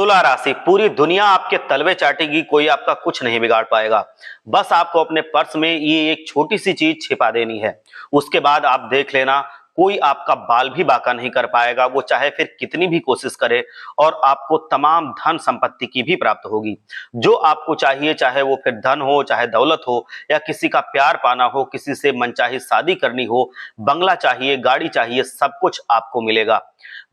तुला राशि, पूरी दुनिया आपके तलवे चाटेगी, कोई आपका कुछ नहीं बिगाड़ पाएगा। बस आपको अपने पर्स में ये एक छोटी सी चीज छिपा देनी है। उसके बाद आप देख लेना, कोई आपका बाल भी बांका नहीं कर पाएगा, वो चाहे फिर कितनी भी कोशिश करे। और आपको तमाम धन संपत्ति की भी प्राप्त होगी। जो आपको चाहिए, चाहे वो फिर धन हो, चाहे दौलत हो, या किसी का प्यार पाना हो, किसी से मनचाही शादी करनी हो, बंगला चाहिए, गाड़ी चाहिए, सब कुछ आपको मिलेगा।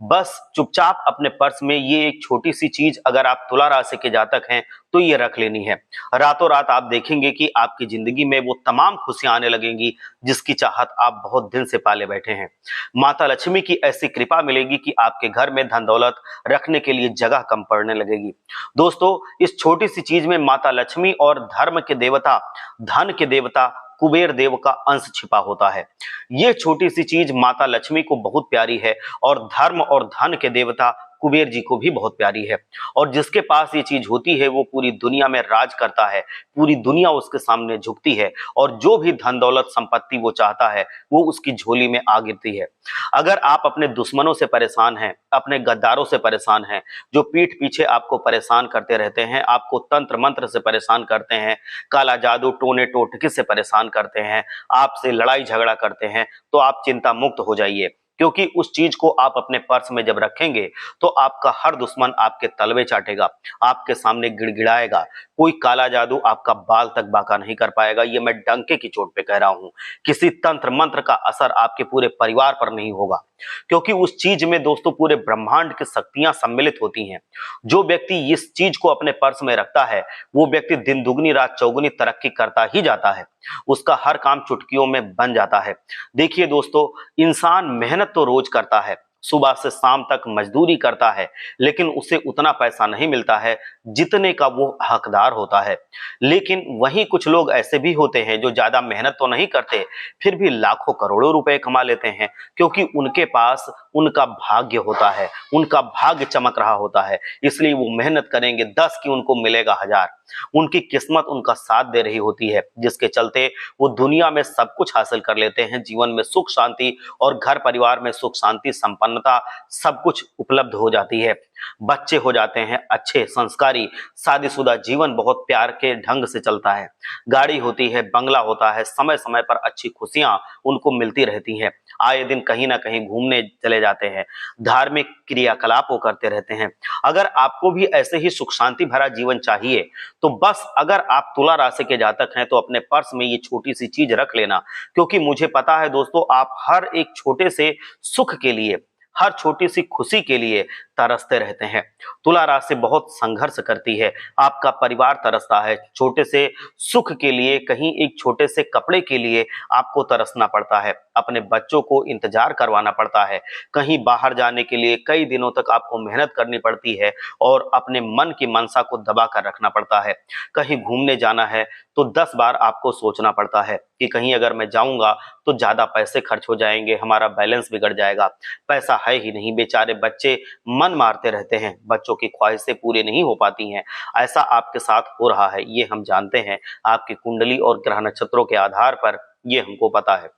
बस चुपचाप अपने पर्स में ये एक छोटी सी चीज, अगर आप तुला राशि के जातक हैं तो ये रख लेनी है। रातों रात आप देखेंगे कि आपकी जिंदगी में वो तमाम खुशियां आने लगेंगी जिसकी चाहत आप बहुत दिन से पाले बैठे हैं। माता लक्ष्मी की ऐसी कृपा मिलेगी कि आपके घर में धन दौलत रखने के लिए जगह कम पड़ने लगेगी। दोस्तों, इस छोटी सी चीज में माता लक्ष्मी और धर्म के देवता, धन के देवता कुबेर देव का अंश छिपा होता है। ये छोटी सी चीज माता लक्ष्मी को बहुत प्यारी है और धर्म और धन के देवता कुबेर जी को भी बहुत प्यारी है। और जिसके पास ये चीज होती है वो पूरी दुनिया में राज करता है, पूरी दुनिया उसके सामने झुकती है, और जो भी धन दौलत संपत्ति वो चाहता है वो उसकी झोली में आ गिरती है। अगर आप अपने दुश्मनों से परेशान हैं, अपने गद्दारों से परेशान हैं, जो पीठ पीछे आपको परेशान करते रहते हैं, आपको तंत्र मंत्र से परेशान करते हैं, काला जादू टोने टोटके से परेशान करते हैं, आपसे लड़ाई झगड़ा करते हैं, तो आप चिंता मुक्त हो जाइए। क्योंकि उस चीज को आप अपने पर्स में जब रखेंगे तो आपका हर दुश्मन आपके तलवे चाटेगा, आपके सामने गिड़गिड़ाएगा। कोई काला जादू आपका बाल तक बांका नहीं कर पाएगा, ये मैं डंके की चोट पे कह रहा हूं। किसी तंत्र मंत्र का असर आपके पूरे परिवार पर नहीं होगा, क्योंकि उस चीज में दोस्तों पूरे ब्रह्मांड की शक्तियां सम्मिलित होती हैं। जो व्यक्ति इस चीज को अपने पर्स में रखता है वो व्यक्ति दिन दुगनी रात चौगुनी तरक्की करता ही जाता है। उसका हर काम चुटकियों में बन जाता है। देखिए दोस्तों, इंसान मेहनत तो रोज करता है, सुबह से शाम तक मजदूरी करता है, लेकिन उसे उतना पैसा नहीं मिलता है जितने का वो हकदार होता है। लेकिन वहीं कुछ लोग ऐसे भी होते हैं जो ज्यादा मेहनत तो नहीं करते, फिर भी लाखों करोड़ों रुपए कमा लेते हैं, क्योंकि उनके पास उनका भाग्य होता है, उनका भाग्य चमक रहा होता है। इसलिए वो मेहनत करेंगे 10 की उनको मिलेगा 1000। उनकी किस्मत उनका साथ दे रही होती है, जिसके चलते वो दुनिया में सब कुछ हासिल कर लेते हैं। जीवन में सुख शांति और घर परिवार में सुख शांति संपन्नता सब कुछ उपलब्ध हो जाती है। बच्चे हो जाते हैं अच्छे संस्कारी, शादीशुदा जीवन बहुत प्यार के ढंग से चलता है, गाड़ी होती है, बंगला होता है, समय समय पर अच्छी खुशियां उनको मिलती रहती हैं। आए दिन कहीं ना कहीं घूमने चले जाते हैं, धार्मिक क्रियाकलाप वो करते रहते हैं। अगर आपको भी ऐसे ही सुख शांति भरा जीवन चाहिए तो बस अगर आप तुला राशि के जातक हैं तो अपने पर्स में ये छोटी सी चीज रख लेना, क्योंकि मुझे पता है दोस्तों, आप हर एक छोटे से सुख के लिए, हर छोटी सी खुशी के लिए तरसते रहते हैं। तुला राशि बहुत संघर्ष करती है, आपका परिवार तरसता है, छोटे से सुख के लिए, कहीं एक छोटे से कपड़े के लिए आपको तरसना पड़ता है, अपने बच्चों को इंतजार करवाना पड़ता है, कहीं बाहर जाने के लिए कई दिनों तक आपको मेहनत करनी पड़ती है और अपने मन की मनसा को दबा कर रखना पड़ता है। कहीं घूमने जाना है तो 10 बार आपको सोचना पड़ता है कि कहीं अगर मैं जाऊंगा तो ज्यादा पैसे खर्च हो जाएंगे, हमारा बैलेंस बिगड़ जाएगा, पैसा है ही नहीं। बेचारे बच्चे मन मारते रहते हैं, बच्चों की ख्वाहिशें पूरी नहीं हो पाती हैं। ऐसा आपके साथ हो रहा है, ये हम जानते हैं, आपकी कुंडली और ग्रह नक्षत्रों के आधार पर ये हमको पता है।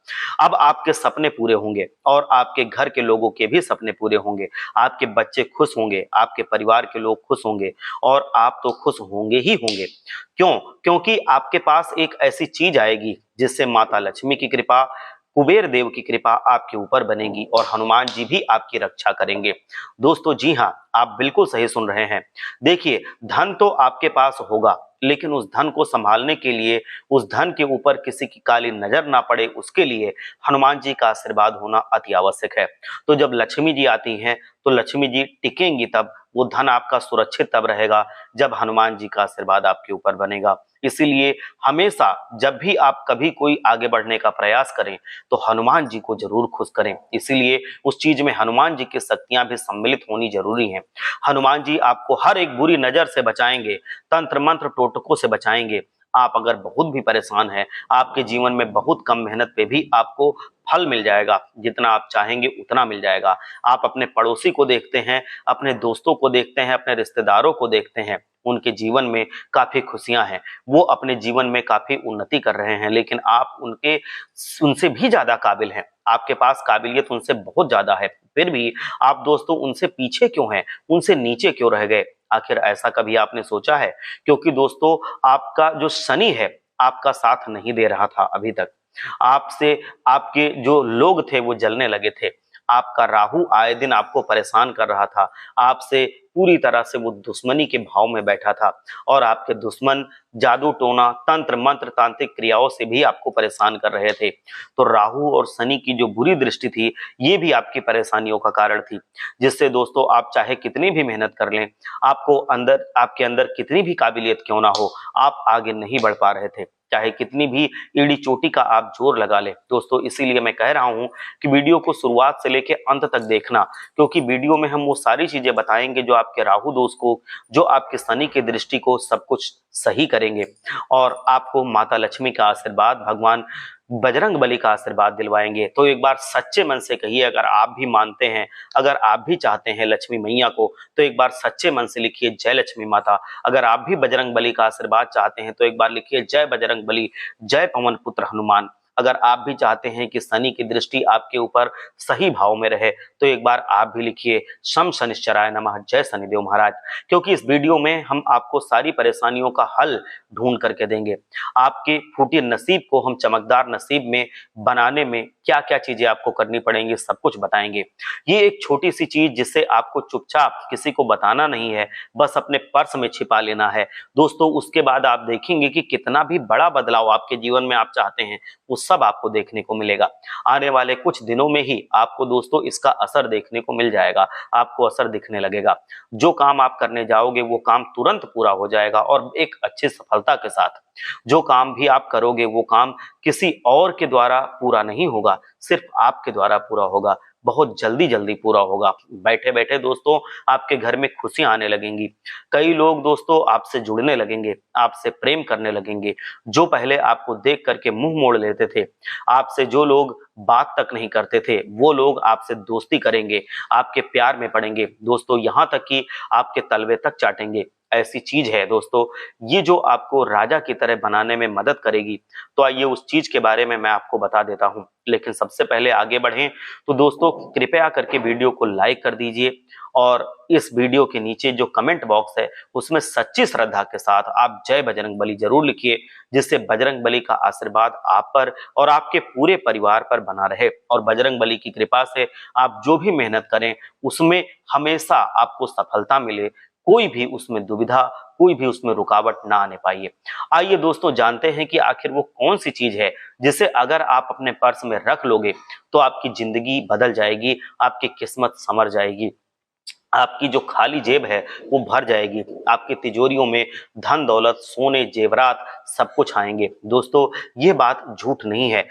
अब आपके सपने पूरे होंगे और आपके घर के लोगों के भी सपने पूरे होंगे, आपके बच्चे खुश होंगे, आपके परिवार के लोग खुश होंगे, और आप तो खुश होंगे ही होंगे। क्यों? क्योंकि आपके पास एक ऐसी चीज आएगी जिससे माता लक्ष्मी की कृपा, कुबेर देव की कृपा आपके ऊपर बनेगी और हनुमान जी भी आपकी रक्षा करेंगे। दोस्तों जी हाँ, आप बिल्कुल सही सुन रहे हैं। देखिए, धन तो आपके पास होगा, लेकिन उस धन को संभालने के लिए, उस धन के ऊपर किसी की काली नजर ना पड़े, उसके लिए हनुमान जी का आशीर्वाद होना अति आवश्यक है। तो जब लक्ष्मी जी आती हैं तो लक्ष्मी जी टिकेंगी तब, वो धन आपका सुरक्षित तब रहेगा जब हनुमान जी का आशीर्वाद आपके ऊपर बनेगा। इसीलिए हमेशा जब भी आप कभी कोई आगे बढ़ने का प्रयास करें तो हनुमान जी को जरूर खुश करें। इसीलिए उस चीज में हनुमान जी की शक्तियां भी सम्मिलित होनी जरूरी हैं। हनुमान जी आपको हर एक बुरी नजर से बचाएंगे, तंत्र मंत्र टोटकों से बचाएंगे। आप अगर बहुत भी परेशान हैं, आपके जीवन में बहुत कम मेहनत पे भी आपको फल मिल जाएगा, जितना आप चाहेंगे उतना मिल जाएगा। आप अपने पड़ोसी को देखते हैं, अपने दोस्तों को देखते हैं, अपने रिश्तेदारों को देखते हैं, उनके जीवन में काफी खुशियां हैं, वो अपने जीवन में काफी उन्नति कर रहे हैं, लेकिन आप उनसे भी ज्यादा काबिल हैं, आपके पास काबिलियत उनसे बहुत ज्यादा है, फिर भी आप दोस्तों उनसे पीछे क्यों हैं, उनसे नीचे क्यों रह गए? आखिर ऐसा कभी आपने सोचा है? क्योंकि दोस्तों आपका जो शनि है आपका साथ नहीं दे रहा था अभी तक, आपसे आपके जो लोग थे वो जलने लगे थे, आपका राहु आए दिन आपको परेशान कर रहा था, आपसे पूरी तरह से वो दुश्मनी के भाव में बैठा था, और आपके दुश्मन जादू टोना तंत्र मंत्र तांत्रिक क्रियाओं से भी आपको परेशान कर रहे थे। तो राहु और शनि की जो बुरी दृष्टि थी ये भी आपकी परेशानियों का कारण थी, जिससे दोस्तों आप चाहे कितनी भी मेहनत कर लें, आपके अंदर कितनी भी काबिलियत क्यों ना हो, आप आगे नहीं बढ़ पा रहे थे, चाहे कितनी भी एड़ी चोटी का आप जोर लगा ले। दोस्तों इसीलिए मैं कह रहा हूं कि वीडियो को शुरुआत से लेकर अंत तक देखना, क्योंकि वीडियो में हम वो सारी चीजें बताएंगे जो आपके राहु दोष को, जो आपके शनि की दृष्टि को सब कुछ सही करेंगे, और आपको माता लक्ष्मी का आशीर्वाद, भगवान बजरंग बली का आशीर्वाद दिलवाएंगे। तो एक बार सच्चे मन से कहिए, अगर आप भी मानते हैं, अगर आप भी चाहते हैं लक्ष्मी मैया को, तो एक बार सच्चे मन से लिखिए जय लक्ष्मी माता। अगर आप भी बजरंग बली का आशीर्वाद चाहते हैं तो एक बार लिखिए जय बजरंग बली, जय पवन पुत्र हनुमान। अगर आप भी चाहते हैं कि शनि की दृष्टि आपके ऊपर सही भाव में रहे तो एक बार आप भी लिखिए शम शनिश्चराय नमः, जय शनिदेव महाराज। क्योंकि इस वीडियो में हम आपको सारी परेशानियों का हल ढूंढ करके देंगे, आपके फूटे नसीब को हम चमकदार नसीब में बनाने में क्या क्या चीजें आपको करनी पड़ेंगी सब कुछ बताएंगे। ये एक छोटी सी चीज जिससे आपको चुपचाप किसी को बताना नहीं है, बस अपने पर्स में छिपा लेना है दोस्तों। उसके बाद आप देखेंगे कि कितना भी बड़ा बदलाव आपके जीवन में आप चाहते हैं वो सब आपको देखने को मिलेगा। आने वाले कुछ दिनों में ही आपको दोस्तों इसका असर देखने को मिल जाएगा, आपको असर दिखने लगेगा। जो काम आप करने जाओगे वो काम तुरंत पूरा हो जाएगा और एक अच्छी सफलता के साथ। जो काम भी आप करोगे वो काम किसी और के द्वारा पूरा नहीं होगा, सिर्फ आपके द्वारा पूरा होगा, बहुत जल्दी जल्दी पूरा होगा। बैठे बैठे दोस्तों आपके घर में खुशियां आने लगेंगी, कई लोग दोस्तों आपसे जुड़ने लगेंगे, आपसे प्रेम करने लगेंगे। जो पहले आपको देख करके मुंह मोड़ लेते थे, आपसे जो लोग बात तक नहीं करते थे, वो लोग आपसे दोस्ती करेंगे, आपके प्यार में पड़ेंगे दोस्तों, यहां तक कि आपके तलवे तक चाटेंगे। ऐसी चीज है दोस्तों ये जो आपको राजा की तरह बनाने में मदद करेगी। तो आइए उस चीज के बारे में मैं आपको बता देता हूं, लेकिन सबसे पहले आगे बढ़ें तो दोस्तों कृपया करके वीडियो को लाइक कर दीजिए, और इस वीडियो के नीचे जो कमेंट बॉक्स है उसमें सच्ची श्रद्धा के साथ आप जय बजरंग बली जरूर लिखिए, जिससे बजरंग बली का आशीर्वाद आप पर और आपके पूरे परिवार पर बना रहे, और बजरंग बली की कृपा से आप जो भी मेहनत करें उसमें हमेशा आपको सफलता मिले, कोई भी उसमें दुविधा, कोई भी उसमें रुकावट ना आने पाइए। आइए दोस्तों जानते हैं कि आखिर वो कौन सी चीज है जिसे अगर आप अपने पर्स में रख लोगे तो आपकी जिंदगी बदल जाएगी, आपकी किस्मत संवर जाएगी, आपकी जो खाली जेब है वो भर जाएगी, आपकी तिजोरियों में धन दौलत सोने जेवरात सब कुछ आएंगे। दोस्तों ये बात झूठ नहीं है,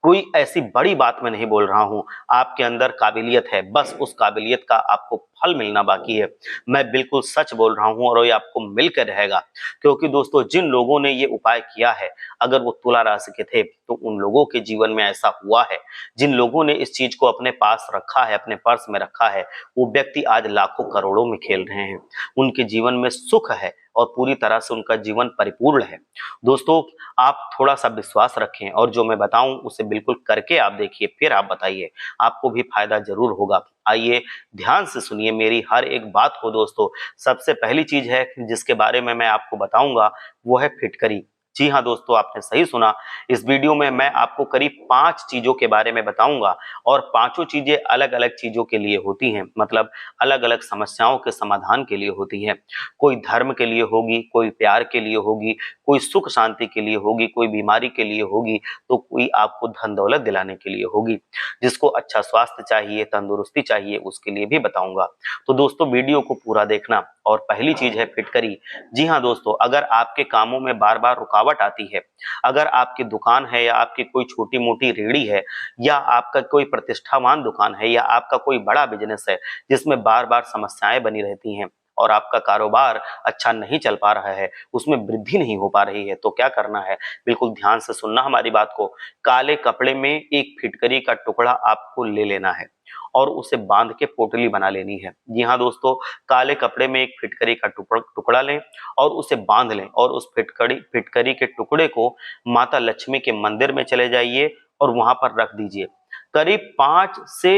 कोई ऐसी बड़ी बात मैं नहीं बोल रहा हूं, आपके अंदर काबिलियत है, बस उस काबिलियत का आपको फल मिलना बाकी है। मैं बिल्कुल सच बोल रहा हूं और ये आपको मिलकर रहेगा, क्योंकि दोस्तों जिन लोगों ने ये उपाय किया है अगर वो तुला राशि के थे तो उन लोगों के जीवन में ऐसा हुआ है। जिन लोगों ने इस चीज को अपने पास रखा है, अपने पर्स में रखा है, वो व्यक्ति आज लाखों करोड़ों में खेल रहे हैं, उनके जीवन में सुख है और पूरी तरह से उनका जीवन परिपूर्ण है। दोस्तों आप थोड़ा सा विश्वास रखें और जो मैं बताऊं उसे बिल्कुल करके आप देखिए, फिर आप बताइए, आपको भी फायदा जरूर होगा। आइए ध्यान से सुनिए मेरी हर एक बात को दोस्तों। सबसे पहली चीज है जिसके बारे में मैं आपको बताऊंगा वो है फिटकरी। जी हाँ दोस्तों आपने सही सुना, इस वीडियो में मैं आपको करीब 5 चीजों के बारे में बताऊंगा, और पांचों चीजें अलग अलग चीजों के लिए होती हैं, मतलब अलग अलग समस्याओं के समाधान के लिए होती हैं। कोई धर्म के लिए होगी, कोई प्यार के लिए होगी, कोई सुख शांति के लिए होगी, कोई बीमारी के लिए होगी, तो कोई आपको धन दौलत दिलाने के लिए होगी। जिसको अच्छा स्वास्थ्य चाहिए, तंदुरुस्ती चाहिए, उसके लिए भी बताऊंगा। तो दोस्तों वीडियो को पूरा देखना। और पहली चीज है फिटकरी। जी हाँ दोस्तों, अगर आपके कामों में बार बार रुकावट आती है, अगर आपकी दुकान है या आपकी कोई छोटी मोटी रेहड़ी है या आपका कोई प्रतिष्ठावान दुकान है या आपका कोई बड़ा बिजनेस है जिसमें बार बार समस्याएं बनी रहती हैं और आपका कारोबार अच्छा नहीं चल पा रहा है, उसमें वृद्धि नहीं हो पा रही है, तो क्या करना है, बिल्कुल ध्यान से सुनना हमारी बात को। काले कपड़े में एक फिटकरी का टुकड़ा आपको ले लेना है और उसे बांध के पोटली बना लेनी है। जी हाँ दोस्तों, काले कपड़े में एक फिटकरी का टुकड़ा लें और उसे बांध लें और उस फिटकरी के टुकड़े को माता लक्ष्मी के मंदिर में चले जाइए और वहां पर रख दीजिए। करीब 5 से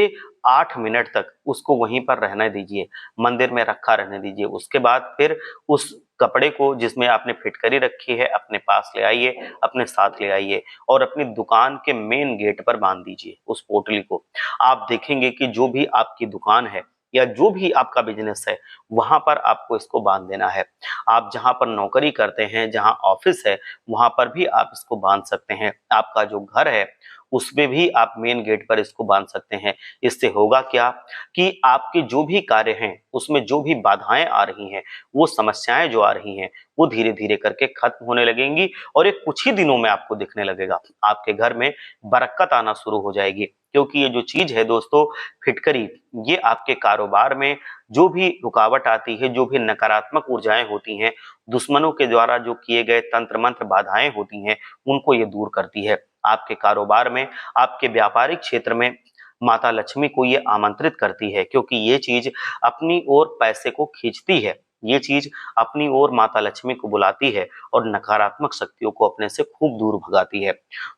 8 मिनट तक उसको वहीं पर रहने दीजिए, मंदिर में रखा रहने दीजिए। उसके बाद फिर उस कपड़े को जिसमें आपने फिटकरी रखी है अपने पास ले आइए, अपने साथ ले आइए और अपनी दुकान के मेन गेट पर बांध दीजिए उस पोटली को। आप देखेंगे कि जो भी आपकी दुकान है या जो भी आपका बिजनेस है, वहां पर आपको इसको बांध देना है। आप जहां पर नौकरी करते हैं, जहां ऑफिस है, वहां पर भी आप इसको बांध सकते हैं। आपका जो घर है उसमें भी आप मेन गेट पर इसको बांध सकते हैं। इससे होगा क्या कि आपके जो भी कार्य हैं उसमें जो भी बाधाएं आ रही हैं, वो समस्याएं जो आ रही हैं, वो धीरे धीरे करके खत्म होने लगेंगी और एक कुछ ही दिनों में आपको दिखने लगेगा, आपके घर में बरकत आना शुरू हो जाएगी। क्योंकि ये जो चीज है दोस्तों, फिटकरी, ये आपके कारोबार में जो भी रुकावट आती है, जो भी नकारात्मक ऊर्जाएं होती हैं, दुश्मनों के द्वारा जो किए गए तंत्र मंत्र बाधाएं होती हैं, उनको ये दूर करती है। आपके कारोबार में, आपके व्यापारिक क्षेत्र में माता लक्ष्मी को ये आमंत्रित करती है, क्योंकि ये चीज अपनी ओर पैसे को खींचती है। ये चीज अपनी ओर माता लक्ष्मी को बुलाती है और नकारात्मक शक्तियों को अपने से खूब दूर भगाती है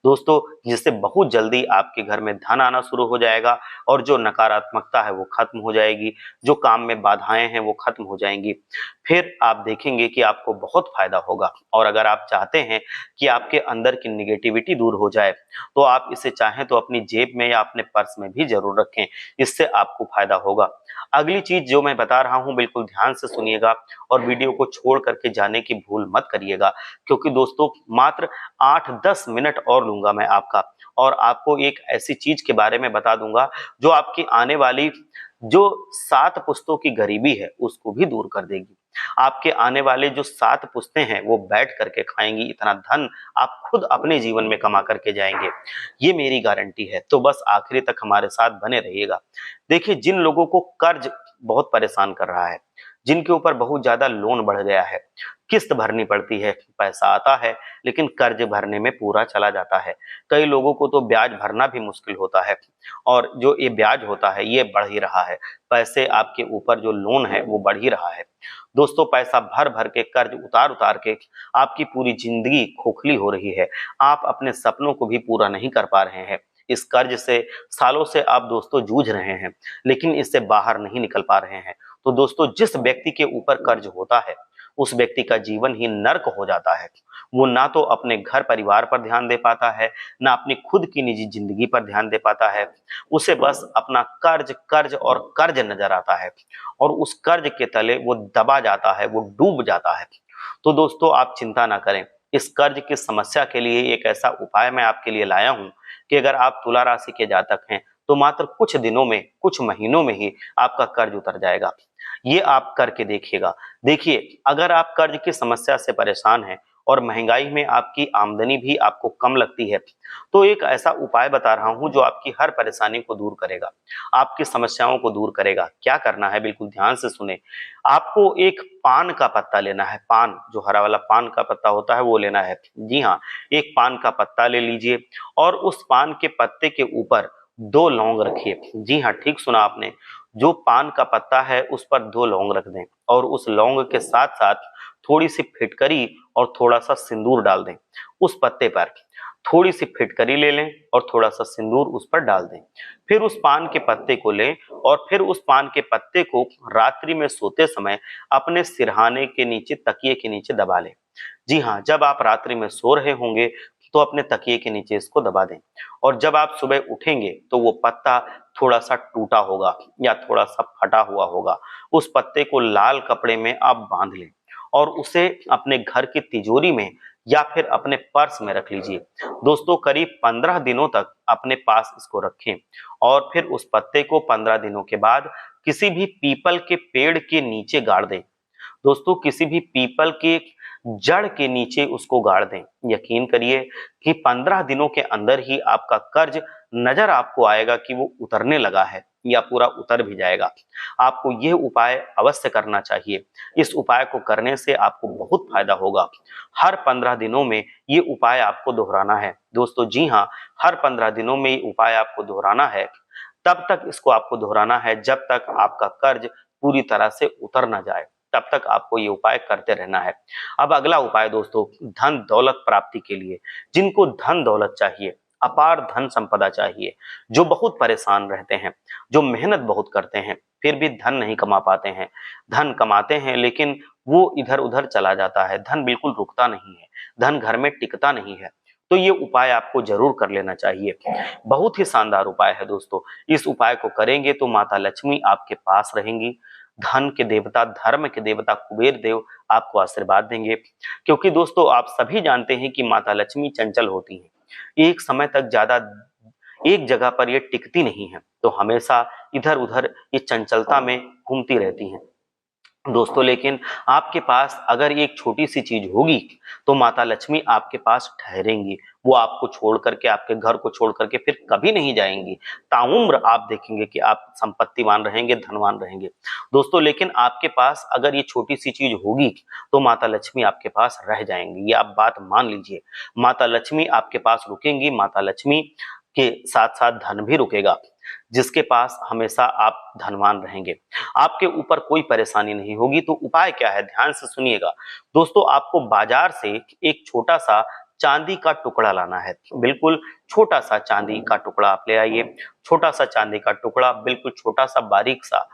दोस्तों, जिससे बहुत जल्दी आपके घर में धन आना शुरू हो जाएगा और जो नकारात्मकता है वो खत्म हो जाएगी, जो काम में बाधाएं हैं वो खत्म हो जाएंगी। फिर आप देखेंगे कि आपको बहुत फायदा होगा। और अगर आप चाहते हैं कि आपके अंदर की निगेटिविटी दूर हो जाए, तो आप इसे चाहें तो अपनी जेब में या अपने पर्स में भी जरूर रखें, इससे आपको फायदा होगा। अगली चीज जो मैं बता रहा हूं, बिल्कुल ध्यान से सुनिएगा और वीडियो को छोड़ करके जाने की भूल मत करिएगा, क्योंकि दोस्तों मात्र 8-10 मिनट और लूंगा मैं आपका, और आपको एक ऐसी चीज के बारे में बता दूंगा जो आपकी आने वाली जो 7 पुश्तों की गरीबी है उसको भी दूर कर देगी। आपके आने वाले जो 7 पुश्तें हैं वो बैठ करके खाएंगी, इतना धन आप खुद अपने जीवन में कमा करके जाएंगे, ये मेरी गारंटी है। तो बस आखिरी तक हमारे साथ बने रहिएगा। देखिए, जिन लोगों को कर्ज बहुत परेशान कर रहा है, जिनके ऊपर बहुत ज्यादा लोन बढ़ गया है, किस्त भरनी पड़ती है, पैसा आता है लेकिन कर्ज भरने में पूरा चला जाता है, कई लोगों को तो ब्याज भरना भी मुश्किल होता है और जो ये ब्याज होता है ये बढ़ ही रहा है, पैसे आपके ऊपर जो लोन है वो बढ़ ही रहा है दोस्तों। पैसा भर भर के, कर्ज उतार उतार के आपकी पूरी जिंदगी खोखली हो रही है, आप अपने सपनों को भी पूरा नहीं कर पा रहे हैं। इस कर्ज से सालों से आप दोस्तों जूझ रहे हैं, लेकिन इससे बाहर नहीं निकल पा रहे हैं। तो दोस्तों, जिस व्यक्ति के ऊपर कर्ज होता है उस व्यक्ति का जीवन ही नर्क हो जाता है। वो ना तो अपने घर परिवार पर ध्यान दे पाता है, ना अपनी खुद की निजी जिंदगी पर ध्यान दे पाता है। उसे बस अपना कर्ज कर्ज और कर्ज नजर आता है और उस कर्ज के तले वो दबा जाता है, वो डूब जाता है। तो दोस्तों, आप चिंता ना करें। इस कर्ज की समस्या के लिए एक ऐसा उपाय मैं आपके लिए लाया हूं कि अगर आप तुला राशि के जातक हैं तो मात्र कुछ दिनों में, कुछ महीनों में ही आपका कर्ज उतर जाएगा। ये आप करके देखिएगा। देखिए, अगर आप कर्ज की समस्या से परेशान हैं और महंगाई में आपकी आमदनी भी आपको कम लगती है, तो एक ऐसा उपाय बता रहा हूं जो आपकी हर परेशानी को दूर करेगा, आपकी समस्याओं को दूर करेगा। क्या करना है, बिल्कुल ध्यान से सुने। आपको एक पान का पत्ता लेना है, पान, जो हरा वाला पान का पत्ता होता है वो लेना है। जी हाँ, एक पान का पत्ता ले लीजिए और उस पान के पत्ते के ऊपर 2 लौंग रखिए। जी हाँ, ठीक सुना आपने, जो पान का पत्ता है उस पर 2 लौंग रख दें और उस लौंग के साथ साथ थोड़ी सी फिटकरी और थोड़ा सा सिंदूर डाल दें। उस पत्ते पर थोड़ी सी फिटकरी ले लें और थोड़ा सा सिंदूर उस पर डाल दें। फिर उस पान के पत्ते को लें और फिर उस पान के पत्ते को रात्रि में सोते समय अपने सिरहाने के नीचे, तकिए के नीचे दबा लें। जी हाँ, जब आप रात्रि में सो रहे होंगे तो अपने तकिए के नीचे इसको दबा दें और जब आप सुबह उठेंगे तो वो पत्ता थोड़ा सा टूटा होगा या थोड़ा सा फटा हुआ होगा। उस पत्ते को लाल कपड़े में आप बांध लें और उसे अपने घर की तिजोरी में या फिर अपने पर्स में रख लीजिए। दोस्तों, करीब 15 दिनों तक अपने पास इसको रखें और फिर उस पत्ते को 15 दिनों के बाद किसी भी पीपल के पेड़ के नीचे गाड़ दें। दोस्तों, किसी भी पीपल के जड़ के नीचे उसको गाड़ दें। यकीन करिए कि 15 दिनों के अंदर ही आपका कर्ज नजर आपको आएगा कि वो उतरने लगा है। या पूरा उतर भी जाएगा। आपको यह उपाय अवश्य करना चाहिए। इस उपाय को करने से आपको बहुत फायदा होगा। हर 15 दिनों में ये उपाय आपको दोहराना है दोस्तों। जी हाँ, हर 15 दिनों में ये उपाय आपको दोहराना है। तब तक इसको आपको दोहराना है जब तक आपका कर्ज पूरी तरह से उतर ना जाए, तब तक आपको ये उपाय करते रहना है। अब अगला उपाय दोस्तों, धन दौलत प्राप्ति के लिए। जिनको धन दौलत चाहिए, अपार धन संपदा चाहिए, जो बहुत परेशान रहते हैं, जो मेहनत बहुत करते हैं फिर भी धन नहीं कमा पाते हैं, धन कमाते हैं लेकिन वो इधर उधर चला जाता है, धन बिल्कुल रुकता नहीं है, धन घर में टिकता नहीं है, तो ये उपाय आपको जरूर कर लेना चाहिए। बहुत ही शानदार उपाय है दोस्तों। इस उपाय को करेंगे तो माता लक्ष्मी आपके पास रहेंगी। धन के देवता, धर्म के देवता कुबेर देव आपको आशीर्वाद देंगे। क्योंकि दोस्तों आप सभी जानते हैं कि माता लक्ष्मी चंचल होती हैं, एक समय तक ज्यादा एक जगह पर ये टिकती नहीं है, तो हमेशा इधर उधर ये चंचलता में घूमती रहती हैं दोस्तों। लेकिन आपके पास अगर एक छोटी सी चीज होगी तो माता लक्ष्मी आपके पास ठहरेंगी। वो आपको छोड़ करके, आपके घर को छोड़ करके फिर कभी नहीं जाएंगी। ताउम्र आप देखेंगे कि आप संपत्तिवान रहेंगे, धनवान रहेंगे दोस्तों। लेकिन आपके पास अगर ये छोटी सी चीज होगी तो माता लक्ष्मी आपके पास रह जाएंगी, ये आप बात मान लीजिए। माता लक्ष्मी आपके पास रुकेंगी, माता लक्ष्मी के साथ साथ धन भी रुकेगा। जिसके पास हमेशा आप धनवान रहेंगे, आपके ऊपर कोई परेशानी नहीं होगी। तो उपाय क्या है, ध्यान से सुनिएगा दोस्तों। आपको बाजार से एक छोटा सा चांदी का टुकड़ा लाना है, बिल्कुल छोटा सा चांदी का टुकड़ा आप ले आइए। छोटा सा चांदी का टुकड़ा, बिल्कुल छोटा सा बारीक सा।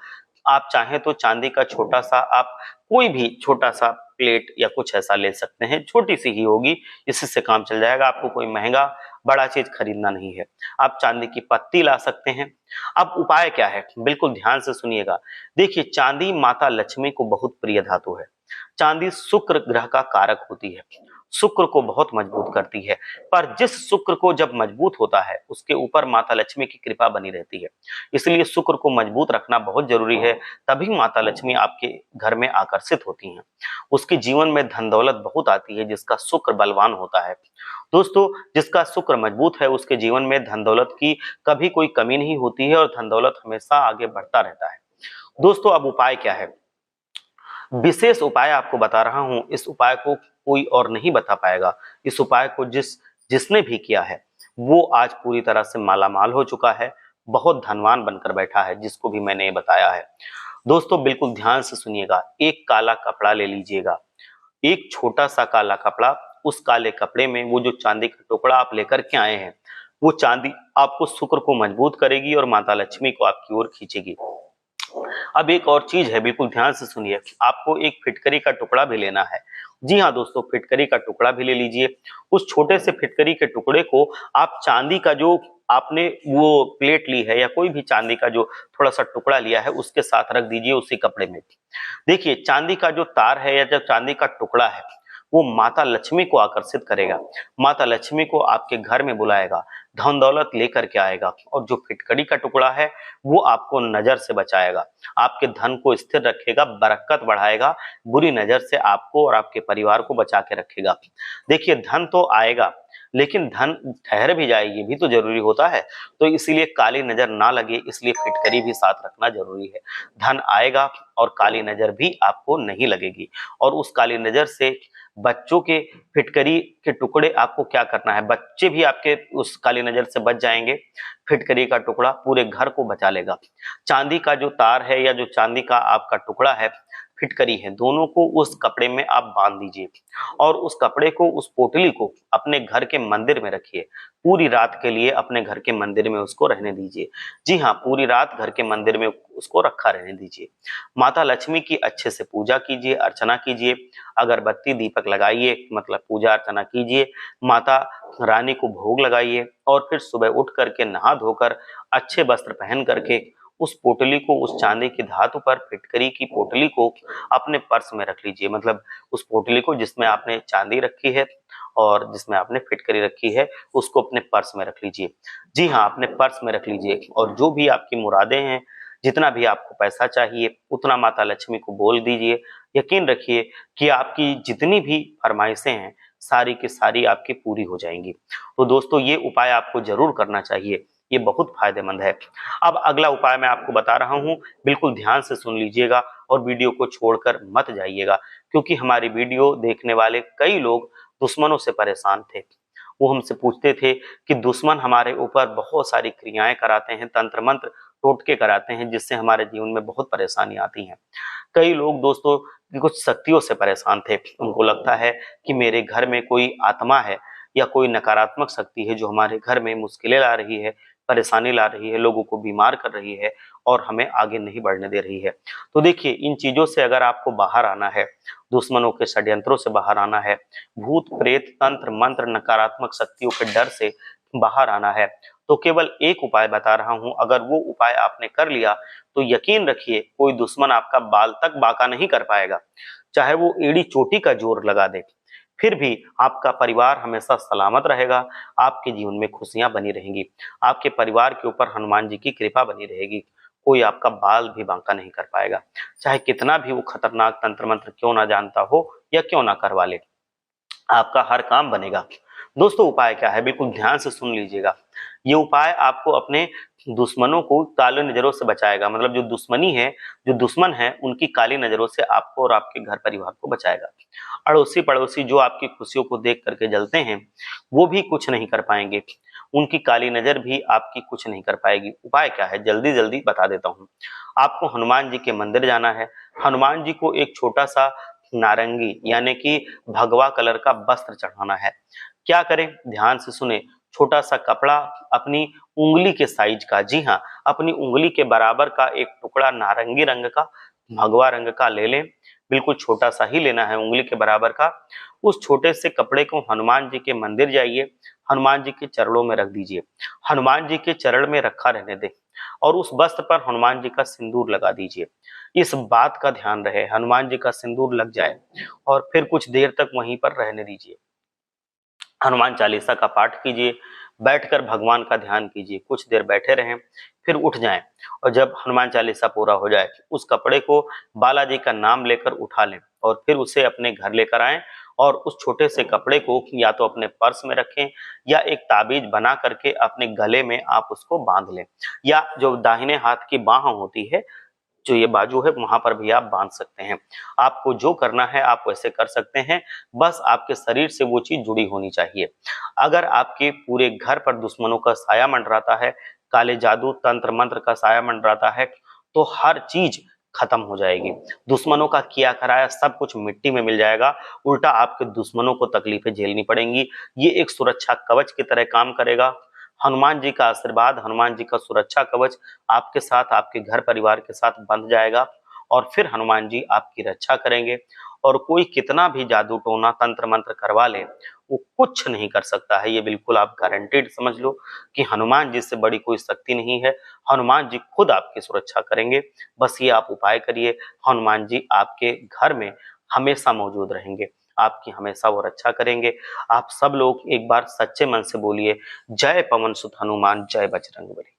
आप चाहें तो चांदी का छोटा सा आप कोई भी छोटा सा प्लेट या कुछ ऐसा ले सकते हैं, छोटी सी ही होगी, इससे काम चल जाएगा। आपको कोई महंगा बड़ा चीज खरीदना नहीं है। आप चांदी की पत्ती ला सकते हैं। अब उपाय क्या है, बिल्कुल ध्यान से सुनिएगा। देखिए, चांदी माता लक्ष्मी को बहुत प्रिय धातु है। चांदी शुक्र ग्रह का कारक होती है, शुक्र को बहुत मजबूत करती है। पर जिस शुक्र को जब मजबूत होता है उसके ऊपर माता लक्ष्मी की कृपा बनी रहती है। इसलिए शुक्र को मजबूत रखना बहुत जरूरी है, तभी माता लक्ष्मी आपके घर में आकर्षित होती हैं। उसके जीवन में धन दौलत बहुत आती है जिसका शुक्र बलवान होता है दोस्तों। जिसका शुक्र मजबूत है उसके जीवन में धन दौलत की कभी कोई कमी नहीं होती है और धन दौलत हमेशा आगे बढ़ता रहता है दोस्तों। अब उपाय क्या है, विशेष उपाय आपको बता रहा हूं। इस उपाय को कोई और नहीं बता पाएगा। इस उपाय को जिसने भी किया है वो आज पूरी तरह से मालामाल हो चुका है, बहुत धनवान बनकर बैठा है, जिसको भी मैंने ये बताया है दोस्तों। बिल्कुल ध्यान से सुनिएगा। एक काला कपड़ा ले लीजिएगा, एक छोटा सा काला कपड़ा। उस काले कपड़े में वो जो चांदी का टुकड़ा आप लेकर के आए हैं, वो चांदी आपको शुक्र को मजबूत करेगी और माता लक्ष्मी को आपकी ओर खींचेगी। अब एक और चीज है, बिल्कुल ध्यान से सुनिए। आपको एक फिटकरी का टुकड़ा भी लेना है। जी हाँ दोस्तों, फिटकरी का टुकड़ा भी ले लीजिए। उस छोटे से फिटकरी के टुकड़े को आप चांदी का जो आपने वो प्लेट ली है या कोई भी चांदी का जो थोड़ा सा टुकड़ा लिया है उसके साथ रख दीजिए उसी कपड़े में। देखिए, चांदी का जो तार है या जो चांदी का टुकड़ा है वो माता लक्ष्मी को आकर्षित करेगा, माता लक्ष्मी को आपके घर में बुलाएगा, धन दौलत लेकर के आएगा। और जो फिटकड़ी का टुकड़ा है वो आपको नजर से बचाएगा, आपके धन को स्थिर रखेगा, बरकत बढ़ाएगा, बुरी नजर से आपको और आपके परिवार को बचा के रखेगा। देखिए, धन तो आएगा लेकिन धन ठहर भी जाए ये भी तो जरूरी होता है। तो इसीलिए काली नजर ना लगे, इसलिए फिटकरी भी साथ रखना जरूरी है। धन आएगा और काली नजर भी आपको नहीं लगेगी। और उस काली नजर से बच्चों के फिटकरी के टुकड़े आपको क्या करना है, बच्चे भी आपके उस काली नजर से बच जाएंगे। फिटकरी का टुकड़ा पूरे घर को बचा लेगा। चांदी का जो तार है या जो चांदी का आपका टुकड़ा है, फिटकरी है, दोनों को उस कपड़े में आप बांध दीजिए और उस कपड़े को, उस पोटली को अपने घर के मंदिर में रखिए। पूरी रात के लिए अपने घर के मंदिर में उसको रहने दीजिए। जी हाँ, पूरी रात घर के मंदिर में उसको रखा रहने दीजिए। माता लक्ष्मी की अच्छे से पूजा कीजिए, अर्चना कीजिए, अगरबत्ती दीपक लगाइए, मतलब पूजा अर्चना कीजिए, माता रानी को भोग लगाइए और फिर सुबह उठ करके नहा धोकर अच्छे वस्त्र पहन करके उस पोटली को, उस चांदी की धातु पर फिटकरी की पोटली को अपने पर्स में रख लीजिए। मतलब उस पोटली को जिसमें आपने चांदी रखी है और जिसमें आपने फिटकरी रखी है उसको अपने पर्स में रख लीजिए। जी हाँ, अपने पर्स में रख लीजिए और जो भी आपकी मुरादें हैं, जितना भी आपको पैसा चाहिए उतना माता लक्ष्मी को बोल दीजिए। यकीन रखिए कि आपकी जितनी भी फरमाइशें हैं सारी की सारी आपकी पूरी हो जाएंगी। तो दोस्तों, ये उपाय आपको जरूर करना चाहिए। ये बहुत फायदेमंद है। अब अगला उपाय मैं आपको बता रहा हूं, बिल्कुल ध्यान से सुन लीजिएगा और वीडियो को छोड़कर मत जाइएगा, क्योंकि हमारी वीडियो देखने वाले कई लोग दुश्मनों से परेशान थे। वो हमसे पूछते थे कि दुश्मन हमारे ऊपर बहुत सारी क्रियाएं कराते हैं, तंत्र मंत्र टोटके कराते हैं, जिससे हमारे जीवन में बहुत परेशानी आती है। कई लोग दोस्तों कुछ शक्तियों से परेशान थे। उनको लगता है कि मेरे घर में कोई आत्मा है या कोई नकारात्मक शक्ति है जो हमारे घर में मुश्किलें ला रही है, परेशानी ला रही है, लोगों को बीमार कर रही है और हमें आगे नहीं बढ़ने दे रही है। तो देखिए, इन चीजों से अगर आपको बाहर आना है, दुश्मनों के षड्यंत्रों से बाहर आना है, भूत प्रेत तंत्र मंत्र नकारात्मक शक्तियों के डर से बाहर आना है, तो केवल एक उपाय बता रहा हूं। अगर वो उपाय आपने कर लिया तो यकीन रखिए कोई दुश्मन आपका बाल तक बांका नहीं कर पाएगा, चाहे वो एड़ी चोटी का जोर लगा दे। फिर भी आपका परिवार हमेशा सलामत रहेगा, आपके जीवन में खुशियां बनी रहेंगी, आपके परिवार के ऊपर हनुमान जी की कृपा बनी रहेगी। कोई आपका बाल भी बांका नहीं कर पाएगा, चाहे कितना भी वो खतरनाक तंत्र मंत्र क्यों ना जानता हो या क्यों ना करवा ले, आपका हर काम बनेगा। दोस्तों, उपाय क्या है, बिल्कुल ध्यान से सुन लीजिएगा। ये उपाय आपको अपने दुश्मनों को काली नजरों से बचाएगा, मतलब जो दुश्मनी है, जो दुश्मन है, उनकी काली नजरों से आपको और आपके घर परिवार को बचाएगा। अड़ोसी पड़ोसी जो आपकी खुशियों को देख करके जलते हैं, वो भी कुछ नहीं कर पाएंगे, उनकी काली नजर भी आपकी कुछ नहीं कर पाएगी। उपाय क्या है, जल्दी जल्दी बता देता हूँ। आपको हनुमान जी के मंदिर जाना है। हनुमान जी को एक छोटा सा नारंगी यानी कि भगवा कलर का वस्त्र चढ़ाना है। क्या करें, ध्यान से सुने। छोटा सा कपड़ा अपनी उंगली के साइज का, जी हाँ, अपनी उंगली के बराबर का एक टुकड़ा नारंगी रंग का, भगवा रंग का ले लें। बिल्कुल छोटा सा ही लेना है, उंगली के बराबर का। उस छोटे से कपड़े को हनुमान जी के मंदिर जाइए, हनुमान जी के चरणों में रख दीजिए। हनुमान जी के चरण में रखा रहने दें और उस वस्त्र पर हनुमान जी का सिंदूर लगा दीजिए। इस बात का ध्यान रहे हनुमान जी का सिंदूर लग जाए और फिर कुछ देर तक वहीं पर रहने दीजिए। हनुमान चालीसा का पाठ कीजिए, बैठकर भगवान का ध्यान कीजिए, कुछ देर बैठे रहें, फिर उठ जाएं और जब हनुमान चालीसा पूरा हो जाए उस कपड़े को बालाजी का नाम लेकर उठा लें और फिर उसे अपने घर लेकर आएं और उस छोटे से कपड़े को या तो अपने पर्स में रखें या एक ताबीज बना करके अपने गले में आप उसको बांध लें, या जो दाहिने हाथ की बाह होती है, जो ये बाजू है, वहां पर भी आप बांध सकते हैं। आपको जो करना है आप वैसे कर सकते हैं, बस आपके शरीर से वो चीज जुड़ी होनी चाहिए। अगर आपके पूरे घर पर दुश्मनों का साया मंडराता है, काले जादू तंत्र मंत्र का साया मंडराता है, तो हर चीज खत्म हो जाएगी। दुश्मनों का किया कराया सब कुछ मिट्टी में मिल जाएगा, उल्टा आपके दुश्मनों को तकलीफें झेलनी पड़ेंगी। ये एक सुरक्षा कवच की तरह काम करेगा। हनुमान जी का आशीर्वाद, हनुमान जी का सुरक्षा कवच आपके साथ, आपके घर परिवार के साथ बंध जाएगा और फिर हनुमान जी आपकी रक्षा करेंगे। और कोई कितना भी जादू टोना तंत्र मंत्र करवा ले, वो कुछ नहीं कर सकता है। ये बिल्कुल आप गारंटेड समझ लो कि हनुमान जी से बड़ी कोई शक्ति नहीं है। हनुमान जी खुद आपकी सुरक्षा करेंगे। बस ये आप उपाय करिए, हनुमान जी आपके घर में हमेशा मौजूद रहेंगे, आपकी हमेशा वो रक्षा करेंगे। आप सब लोग एक बार सच्चे मन से बोलिए, जय पवन सुत हनुमान, जय बजरंगबली।